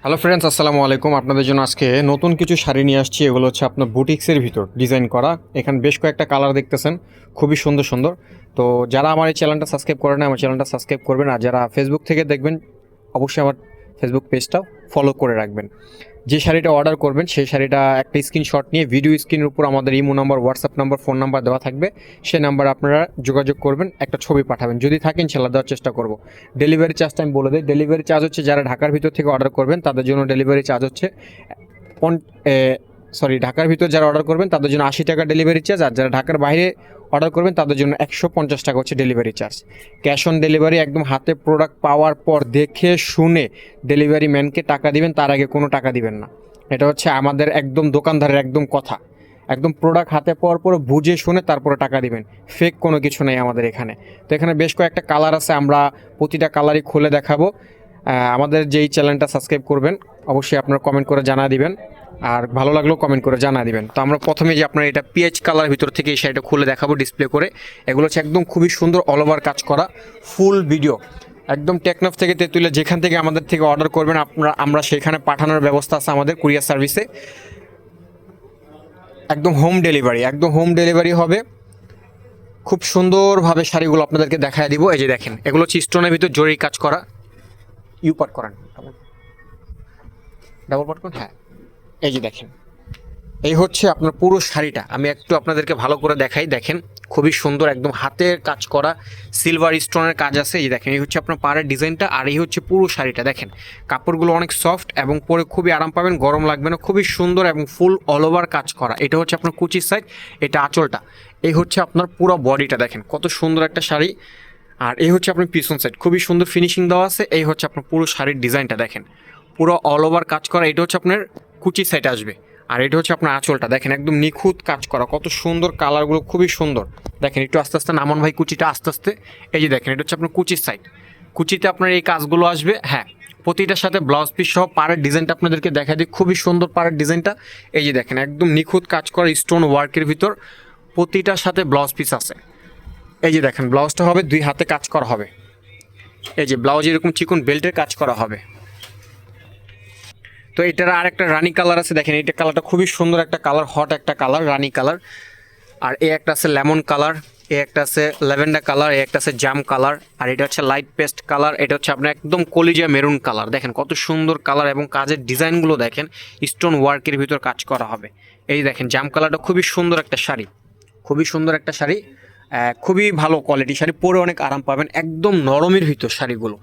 Hello friends, আসসালামু আলাইকুম। আপনাদের জন্য আজকে নতুন কিছু শাড়ি নিয়ে আসছি। এগুলো হচ্ছে আপনার বুটিক্সের ভিতর ডিজাইন করা। এখানে বেশ কয়েকটা কালার দেখতেছেন, খুবই সুন্দর সুন্দর। তো যারা আমার এই চ্যানেলটা সাবস্ক্রাইব করে না, আমার চ্যানেলটা সাবস্ক্রাইব করবেন। আর যারা ফেসবুক থেকে দেখবেন, অবশ্যই আমার ফেসবুক পেজটাও ফলো করে রাখবেন। যে শাড়িটা অর্ডার করবেন সেই শাড়িটা একটা স্ক্রিনশট নিয়ে ভিডিও স্ক্রিনের উপর আমাদের imo number, WhatsApp number, phone number দেওয়া থাকবে। সেই নাম্বারে আপনারা যোগাযোগ করবেন, একটা ছবি পাঠাবেন। যদি থাকেন ইনশাআল্লাহ দেওয়ার চেষ্টা করব। ডেলিভারি চার্জটা আমি বলে দিই। ডেলিভারি চার্জ হচ্ছে যারা ঢাকার ভিতর থেকে অর্ডার করবেন তাদের জন্য ডেলিভারি চার্জ হচ্ছে ঢাকার ভিতর যারা অর্ডার করবেন তাদের জন্য 80 টাকা ডেলিভারি চার্জ। আর যারা ঢাকার বাইরে অর্ডার করবেন তাদের জন্য 150 টাকা হচ্ছে delivery charge. Cash on delivery, একদম হাতে প্রোডাক্ট পাওয়ার পর দেখে শুনে ডেলিভারি ম্যানকে টাকা দিবেন, তার আগে কোনো টাকা দিবেন না। এটা হচ্ছে আমাদের একদম দোকানদারের একদম কথা। একদম প্রোডাক্ট হাতে পাওয়ার পর বুঝে শুনে তারপরে টাকা দিবেন। ফেক কোনো কিছু নেই আমাদের এখানে। তো এখানে বেশ কয়েকটা কালার আছে, আমরা প্রতিটা কালারই খুলে দেখাবো। আমাদের যেই চ্যানেলটা সাবস্ক্রাইব করবেন অবশ্যই আপনারা কমেন্ট করে জানা দিবেন, আর ভালো লাগলেও কমেন্ট করে জানা দিবেন। তো আমরা প্রথমে যে আপনার এটা পিএইচ কালার ভিতর থেকে এই শাড়িটা খুলে দেখাবো ডিসপ্লে করে। এগুলো হচ্ছে একদম খুবই সুন্দর অল ওভার কাজ করা ফুল ভিডিও। একদম টেকনাফ থেকে তেঁতুলিয়া যেখান থেকে আমাদের থেকে অর্ডার করবেন আমরা সেখানে পাঠানোর ব্যবস্থা আছে আমাদের কুরিয়ার সার্ভিসে। একদম হোম ডেলিভারি হবে। খুব সুন্দরভাবে শাড়িগুলো আপনাদেরকে দেখায় দিব। এই যে দেখেন, এগুলো হচ্ছে স্টোনের ভিতর জরি কাজ করা। ইউ পাট করেন, ডাবল পাট করেন, হ্যাঁ। এই যে দেখেন, এই হচ্ছে আপনার পুরো শাড়িটা। আমি একটু আপনাদেরকে ভালো করে দেখাই। দেখেন, খুবই সুন্দর, একদম হাতের কাজ করা সিলভার স্টোনের কাজ আছে। এই দেখেন, এই হচ্ছে আপনার পাড়ের ডিজাইনটা, আর এই হচ্ছে পুরো শাড়িটা। দেখেন কাপড়গুলো অনেক সফট এবং পরে খুবই আরাম পাবেন, গরম লাগবে না। খুবই সুন্দর এবং ফুল অল ওভার কাজ করা। এটা হচ্ছে আপনার কুচির সাইড, এটা আঁচলটা। এই হচ্ছে আপনার পুরো বডিটা। দেখেন কত সুন্দর একটা শাড়ি। আর এই হচ্ছে আপনার পিছন সাইড, খুবই সুন্দর ফিনিশিং দেওয়া আছে। এই হচ্ছে আপনার পুরো শাড়ির ডিজাইনটা। দেখেন পুরো অল ওভার কাজ করা। এটা হচ্ছে আপনার কুচি সাইড আসবে। আর এটা হচ্ছে আপনার আঁচলটা। দেখেন একদম নিখুঁত কাজ করা, কত সুন্দর কালারগুলো, খুবই সুন্দর। দেখেন একটু আস্তে আস্তে নামান ভাই কুচিটা, আস্তে আস্তে। এই যে দেখেন, এটা হচ্ছে আপনার কুচির সাইড। কুচিতে আপনার এই কাজগুলো আসবে। হ্যাঁ, প্রতিটার সাথে ব্লাউজ পিস সহ পাড়ের ডিজাইনটা আপনাদেরকে দেখা দিই। খুবই সুন্দর পাড়ের ডিজাইনটা। এই যে দেখেন, একদম নিখুঁত কাজ করা স্টোন ওয়ার্কের ভিতর প্রতিটার সাথে ব্লাউজ পিস আছে। এই যে দেখেন, ব্লাউজটা হবে 2 হাতে কাজ করা হবে। এই যে ব্লাউজ এরকম চিকন বেল্টের কাজ করা হবে। তো এটার আর একটা রানি কালার আছে। দেখেন এইটা কালারটা খুবই সুন্দর একটা কালার, হট একটা কালার, রানি কালার। আর এই একটা আছে লেমন কালার, এই একটা আছে ল্যাভেন্ডার কালার, এই একটা আছে জাম কালার, আর এটা হচ্ছে লাইট পেস্ট কালার। এটা হচ্ছে আপনার একদম কলিজা মেরুন কালার। দেখেন কত সুন্দর কালার এবং কাজের ডিজাইনগুলো দেখেন, স্টোন ওয়ার্কের ভিতর কাজ করা হবে। এই দেখেন জাম কালারটা খুবই সুন্দর একটা শাড়ি, খুবই সুন্দর একটা শাড়ি। খুবই ভালো কোয়ালিটি শাড়ি, পরে অনেক আরাম পাবেন। একদম নরমের ভিতর শাড়িগুলো,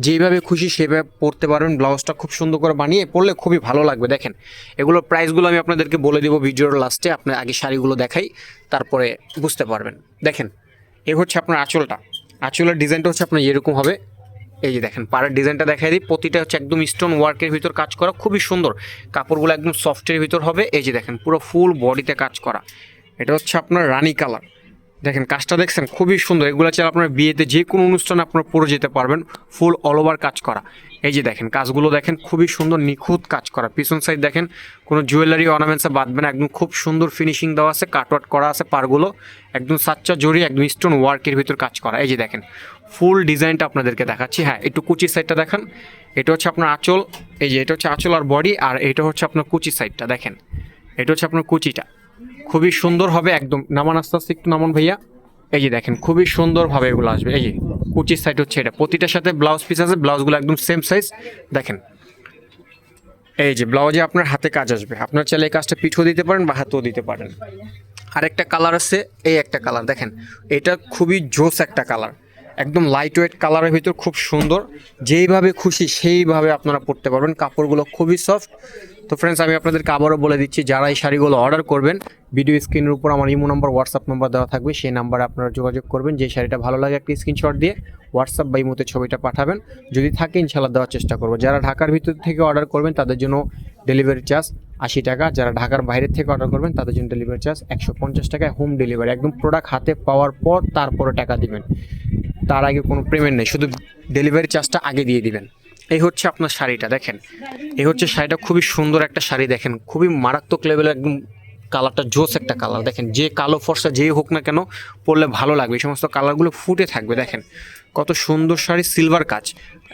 যেইভাবে খুশি সেভাবে পরতে পারবেন। ব্লাউজটা খুব সুন্দর করে বানিয়ে পরলে খুবই ভালো লাগবে। দেখেন এগুলোর প্রাইসগুলো আমি আপনাদেরকে বলে দেবো ভিডিওর লাস্টে। আপনার আগে শাড়িগুলো দেখাই, তারপরে বুঝতে পারবেন। দেখেন এই হচ্ছে আপনার আঁচলটা। আঁচলের ডিজাইনটা হচ্ছে আপনার এরকম হবে। এই যে দেখেন পাড়ের ডিজাইনটা দেখাই দিই। প্রতিটা হচ্ছে একদম স্টোন ওয়ার্কের ভিতর কাজ করা, খুবই সুন্দর। কাপড়গুলো একদম সফটের ভিতর হবে। এই যে দেখেন পুরো ফুল বডিতে কাজ করা। এটা হচ্ছে আপনার রানি কালার। দেখেন কাজটা দেখছেন, খুবই সুন্দর। এগুলো চাইলে আপনার বিয়েতে যে কোনো অনুষ্ঠানে আপনার পরে যেতে পারবেন, ফুল অল ওভার কাজ করা। এই যে দেখেন কাজগুলো দেখেন, খুবই সুন্দর নিখুঁত কাজ করা। পিছন সাইড দেখেন, কোনো জুয়েলারি অর্নামেন্টসে বাঁধবে না, একদম খুব সুন্দর ফিনিশিং দেওয়া আছে, কাটওয়ার্ক করা আছে পারগুলো, একদম সাচ্চা জড়ি, একদম স্টোন ওয়ার্কের ভিতর কাজ করা। এই যে দেখেন ফুল ডিজাইনটা আপনাদেরকে দেখাচ্ছি। হ্যাঁ, একটু কুচি সাইডটা দেখান। এটা হচ্ছে আপনার আঁচল। এই যে এটা হচ্ছে আঁচল আর বডি, আর এটা হচ্ছে আপনার কুচি সাইডটা। দেখেন এটা হচ্ছে আপনার কুচিটা, খুবই সুন্দর হবে। একদম নামান, আস্তে আস্তে একটু নামান ভাইয়া। এই যে দেখেন খুবই সুন্দরভাবে এগুলো আসবে। এই যে কুচির সাইড হচ্ছে এটা, প্রতিটার সাথে ব্লাউজ পিস আছে, ব্লাউজগুলো একদম সেম সাইজ। দেখেন এই যে ব্লাউজে আপনার হাতে কাজ আসবে। আপনার চাইলে এই কাজটা পিঠও দিতে পারেন বা হাতেও দিতে পারেন। আরেকটা কালার আছে, এই একটা কালার দেখেন, এটা খুবই জোস একটা কালার, একদম লাইট ওয়েট কালারের ভিতর, খুব সুন্দর। যেইভাবে খুশি সেইভাবে আপনারা পরতে পারবেন, কাপড়গুলো খুবই সফট। তো ফ্রেন্ডস, আমি আপনাদেরকে আবারও বলে দিচ্ছি, যারা এই শাড়িগুলো অর্ডার করবেন, ভিডিও স্ক্রিনের উপর আমার ইমো নাম্বার, হোয়াটসঅ্যাপ নাম্বার দেওয়া থাকবে। সেই নাম্বারে আপনারা যোগাযোগ করবেন। যে শাড়িটা ভালো লাগে একটা স্ক্রিনশট দিয়ে হোয়াটসঅ্যাপ বা ইমোতে ছবিটা পাঠাবেন। যদি থাকে ইনশাল্লাহ দেওয়ার চেষ্টা করবো। যারা ঢাকার ভিতর থেকে অর্ডার করবেন তাদের জন্য ডেলিভারি চার্জ 80 টাকা। যারা ঢাকার বাইরের থেকে অর্ডার করবেন তাদের জন্য ডেলিভারি চার্জ 150 টাকায় হোম ডেলিভারি। একদম প্রোডাক্ট হাতে পাওয়ার পর তারপরে টাকা দিবেন, তার আগে কোনো পেমেন্ট নেই, শুধু ডেলিভারি চার্জটা আগে দিয়ে দিবেন। এই হচ্ছে আপনার শাড়িটা। দেখেন এই হচ্ছে শাড়িটা, খুবই সুন্দর একটা শাড়ি। দেখেন খুবই মারাত্মক লেভেলের, একদম কালারটা জোস একটা কালার। দেখেন যে কালো ফর্সা যেই হোক না কেন পরলে ভালো লাগবে, এই সমস্ত কালারগুলো ফুটে থাকবে। দেখেন কত সুন্দর শাড়ি, সিলভার কাজ।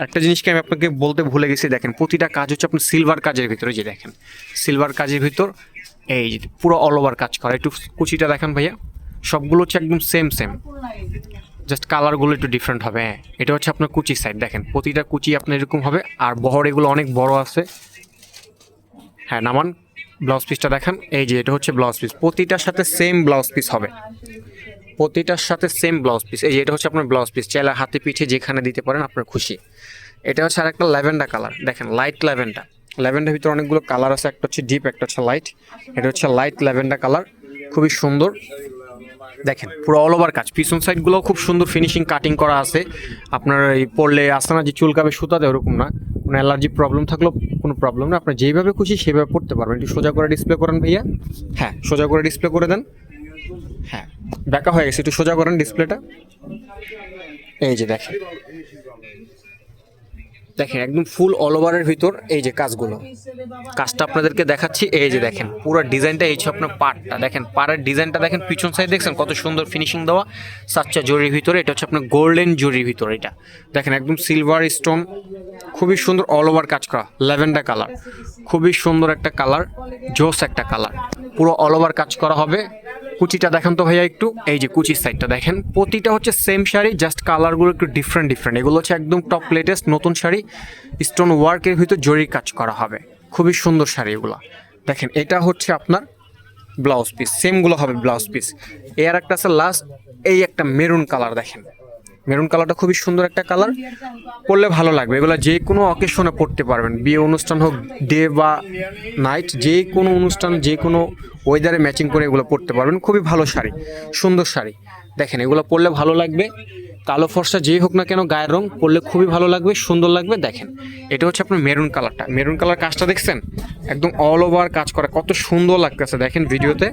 একটা জিনিসকে আমি আপনাকে বলতে ভুলে গেছি, দেখেন প্রতিটা কাজ হচ্ছে আপনার সিলভার কাজের ভিতরে, যে দেখেন সিলভার কাজের ভিতর এই যে পুরো অল ওভার কাজ করা। একটু কুচিটা দেখেন ভাইয়া, সবগুলো হচ্ছে একদম সেম সেম, জাস্ট কালারগুলো একটু ডিফারেন্ট হবে। হ্যাঁ, এটা হচ্ছে আপনার কুচি সাইড, দেখেন প্রতিটা কুচি আপনার এরকম হবে। আর বহর এগুলো অনেক বড় আছে। হ্যাঁ নামান, ব্লাউজ পিসটা দেখান। এই যে এটা হচ্ছে ব্লাউজ পিস, প্রতিটার সাথে সেম ব্লাউজ পিস হবে, প্রতিটার সাথে সেম ব্লাউজ পিস। এই যে এটা হচ্ছে আপনার ব্লাউজ পিস, চাইলে হাতে পিঠে যেখানে দিতে পারেন আপনার খুশি। এটা হচ্ছে আর একটা ল্যাভেন্ডার কালার, দেখেন লাইট ল্যাভেন্ডার। ল্যাভেন্ডার ভিতরে অনেকগুলো কালার আছে, একটা হচ্ছে ডিপ, একটা হচ্ছে লাইট। এটা হচ্ছে লাইট ল্যাভেন্ডার কালার, খুবই সুন্দর। দেখেন পুরো অল ওভার কাজ, পিছন সাইডগুলোও খুব সুন্দর ফিনিশিং কাটিং করা আছে। আপনার এই পরলে আসে না যে চুলকাবে সুতাতে, ওরকম না। কোনো অ্যালার্জি প্রবলেম থাকলেও কোনো প্রবলেম না, আপনার যেইভাবে খুশি সেইভাবে পড়তে পারবেন। একটু সোজা করে ডিসপ্লে করেন ভাইয়া, হ্যাঁ সোজা করে ডিসপ্লে করে দেন। হ্যাঁ ব্যাকা হয়ে গেছে, একটু সোজা করেন ডিসপ্লেটা। এই যে দেখেন, দেখেন একদম ফুল অল ওভারের ভিতর এই যে কাজগুলো, কাজটা আপনাদেরকে দেখাচ্ছি। এই যে দেখেন পুরো ডিজাইনটা, এই হচ্ছে আপনার পাড়টা, দেখেন পাড়ের ডিজাইনটা দেখেন, পিছন সাইড দেখছেন কত সুন্দর ফিনিশিং দেওয়া, সাচ্চা জরির ভিতরে। এটা হচ্ছে আপনার গোল্ডেন জরির ভিতরে, এটা দেখেন একদম সিলভার স্টোন, খুবই সুন্দর অল ওভার কাজ করা। ল্যাভেন্ডার কালার, খুবই সুন্দর একটা কালার, জোস একটা কালার, পুরো অল ওভার কাজ করা হবে। কুচিটা দেখেন তো ভাইয়া একটু, এই যে কুচির সাইডটা দেখেন, প্রতিটা হচ্ছে সেম শাড়ি, জাস্ট কালারগুলো একটু ডিফারেন্ট ডিফারেন্ট। এগুলো হচ্ছে একদম টপ লেটেস্ট নতুন শাড়ি, স্টোন ওয়ার্কের ভিতর জরির কাজ করা হবে, খুবই সুন্দর শাড়ি এগুলো। দেখেন এটা হচ্ছে আপনার ব্লাউজ পিস, সেমগুলো হবে ব্লাউজ পিস। এর একটা আছে লাস্ট, এই একটা মেরুন কালার, দেখেন মেরুন কালারটা খুবই সুন্দর একটা কালার, পরলে ভালো লাগবে। এগুলো যে কোনো অকেশনে পরতে পারবেন, বিয়ে অনুষ্ঠান হোক, ডে বা নাইট, যে কোনো অনুষ্ঠান যে কোনো ওয়েদারে ম্যাচিং করে এগুলো পরতে পারবেন। খুবই ভালো শাড়ি, সুন্দর শাড়ি। দেখেন এগুলো পরলে ভালো লাগবে, কালো ফর্সা যেই হোক না কেন গায়ের রং পরলে খুবই ভালো লাগবে, সুন্দর লাগবে। দেখেন এটা হচ্ছে আপনার মেরুন কালারটা, মেরুন কালার কাজটা দেখছেন একদম অল ওভার কাজ করা, কত সুন্দর লাগতেছে দেখেন ভিডিওতে,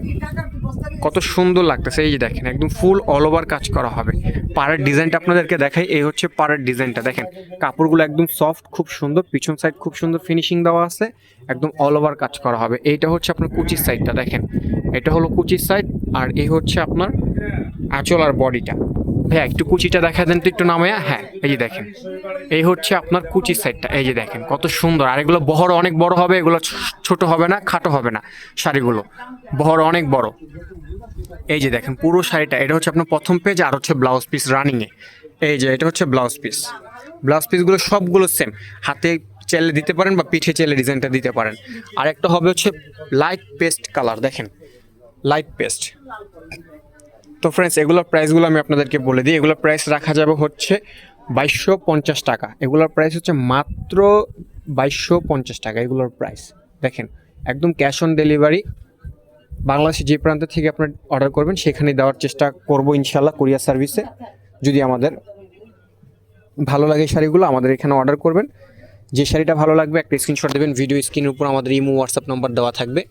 কত সুন্দর লাগতেছে। এই যে দেখেন একদম ফুল অল ওভার কাজ করা হবে। পাড়ের ডিজাইনটা আপনাদেরকে দেখাই, এই হচ্ছে পাড়ের ডিজাইনটা, দেখেন কাপড়গুলো একদম সফট, খুব সুন্দর, পিছন সাইড খুব সুন্দর ফিনিশিং দেওয়া আছে, একদম অল ওভার কাজ করা হবে। এইটা হচ্ছে আপনার কুচির সাইডটা, দেখেন এটা হলো কুচির সাইড, আর এই হচ্ছে আপনার আঁচল আর বডিটা। ভাইয়া একটু কুচিটা দেখা দেন তো একটু নামায়া। হ্যাঁ এই যে দেখেন, এই হচ্ছে আপনার কুচির সাইডটা, এই যে দেখেন কত সুন্দর। আর এগুলো বহর অনেক বড় হবে, এগুলো ছোট হবে না, খাটো হবে না শাড়িগুলো, বহর অনেক বড়। এই যে দেখেন পুরো শাড়িটা, এটা হচ্ছে আপনার প্রথম পেজ, আর হচ্ছে ব্লাউজ পিস রানিংয়ে। এই যে এটা হচ্ছে ব্লাউজ পিস, ব্লাউজ পিসগুলো সবগুলো সেম, হাতে চেলে দিতে পারেন বা পিঠে চেলে ডিজাইনটা দিতে পারেন। আর একটা হবে হচ্ছে লাইট পেস্ট কালার, দেখেন লাইট পেস্ট। তো ফ্রেন্ডস এগুলোর প্রাইসগুলো আমি আপনাদেরকে বলে দিই, এগুলোর প্রাইস রাখা যাবে হচ্ছে 2250 টাকা। এগুলোর প্রাইস হচ্ছে মাত্র 2250 টাকা এগুলোর প্রাইস। দেখেন একদম ক্যাশ অন ডেলিভারি, বাংলাদেশে যে প্রান্ত থেকে আপনার অর্ডার করবেন সেখানে দেওয়ার চেষ্টা করব ইনশাল্লাহ, কুরিয়ার সার্ভিসে। যদি আমাদের ভালো লাগে শাড়িগুলো আমাদের এখানে অর্ডার করবেন, যে শাড়িটা ভালো লাগবে একটা স্ক্রিনশট দেবেন, ভিডিও স্ক্রিনের উপর আমাদের ইমো হোয়াটসঅ্যাপ নাম্বার দেওয়া থাকবে,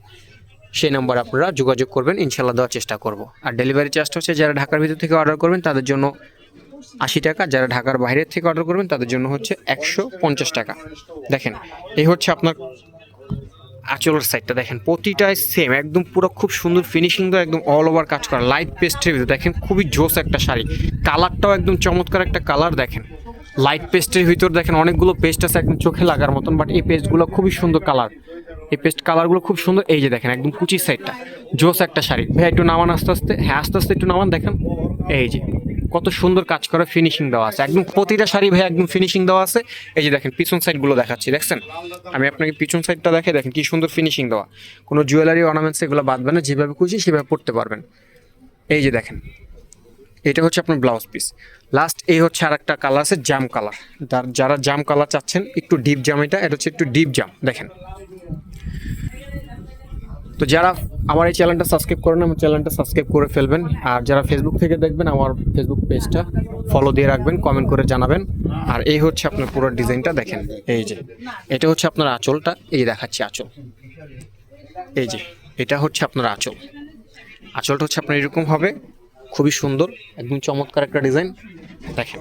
সেই নাম্বার আপনারা যোগাযোগ করবেন, ইনশাল্লাহ দেওয়ার চেষ্টা করব। আর ডেলিভারি চার্জটা হচ্ছে যারা ঢাকার ভিতর থেকে অর্ডার করবেন তাদের জন্য 80 টাকা, যারা ঢাকার বাইরের থেকে অর্ডার করবেন তাদের জন্য হচ্ছে 150 টাকা। দেখেন এই হচ্ছে আপনার আঁচলের সাইডটা, দেখেন প্রতিটাই সেম, একদম পুরো খুব সুন্দর ফিনিশিং দেওয়া, একদম অল ওভার কাজ করা, লাইট পেস্টের ভিতরে। দেখেন খুবই জোস একটা শাড়ি, কালারটাও একদম চমৎকার একটা কালার। দেখেন লাইট পেস্টের ভিতর দেখেন অনেকগুলো পেস্ট আছে একদম চোখে লাগার মতন, বাট এই পেস্টগুলো খুবই সুন্দর কালার, এই পেস্ট কালারগুলো খুব সুন্দর। এই যে দেখেন একদম কুচির সাইডটা, জোস একটা শাড়ি। ভাই একটু নামান আস্তে আস্তে, হ্যাঁ আস্তে আস্তে একটু নামান। দেখেন এই যে কত সুন্দর কাজ করা, ফিনিশিং দেওয়া আছে, একদম প্রতিটা শাড়ি ভাই একদম ফিনিশিং দেওয়া আছে। এই যে দেখেন পিছন সাইডগুলো দেখাচ্ছি, দেখছেন আমি আপনাকে পিছন সাইডটা দেখে, দেখেন কি সুন্দর ফিনিশিং দেওয়া, কোনো জুয়েলারি অর্নামেন্টস এগুলো বাদবে না, যেভাবে খুশি সেভাবে পড়তে পারবেন। এই যে দেখেন এটা হচ্ছে আপনার ব্লাউজ পিস। লাস্ট এই হচ্ছে আর একটা কালার আছে জাম কালার, যারা জাম কালার চাচ্ছেন একটু ডিপ জাম, এটা হচ্ছে একটু ডিপ জাম। দেখেন তো যারা আমার এই চ্যানেলটা সাবস্ক্রাইব করেন আমার চ্যানেলটা সাবস্ক্রাইব করে ফেলবেন, আর যারা ফেসবুক থেকে দেখবেন আমার ফেসবুক পেজটা ফলো দিয়ে রাখবেন, কমেন্ট করে জানাবেন। আর এই হচ্ছে আপনার পুরো ডিজাইনটা, দেখেন এই যে এটা হচ্ছে আপনার আঁচলটা, এই দেখাচ্ছি আঁচল, এই যে এটা হচ্ছে আপনার আঁচল, আঁচলটা হচ্ছে আপনার এরকম হবে, খুবই সুন্দর একদম চমৎকার একটা ডিজাইন। দেখেন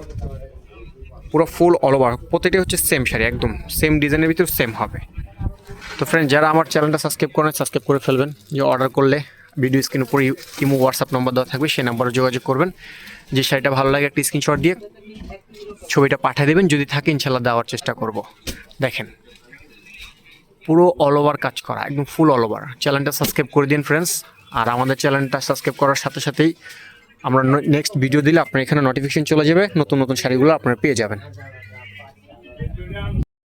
পুরো ফুল অল ওভার, প্রতিটা হচ্ছে সেম শাড়ি, একদম সেম ডিজাইনের ভিতর সেম হবে। তো ফ্রেন্ড যারা আমার চ্যানেলটা সাবস্ক্রাইব করেন সাবস্ক্রাইব করে ফেলবেন, যে অর্ডার করলে ভিডিও স্ক্রিন উপরে ইমো হোয়াটসঅ্যাপ নম্বর দেওয়া থাকবে, সেই নাম্বারে যোগাযোগ করবেন। যে শাড়িটা ভালো লাগে একটা স্ক্রিনশট দিয়ে ছবিটা পাঠিয়ে দেবেন, যদি থাকে ইনশাল্লাহ দেওয়ার চেষ্টা করব। দেখেন পুরো অল ওভার কাজ করা, একদম ফুল অল ওভার। চ্যানেলটা সাবস্ক্রাইব করে দিন ফ্রেন্ডস। আর আমাদের চ্যানেলটা সাবস্ক্রাইব করার সাথে সাথেই আমরা নেক্সট ভিডিও দিলে আপনার এখানে নোটিফিকেশন চলে যাবে, নতুন নতুন শাড়িগুলো আপনারা পেয়ে যাবেন।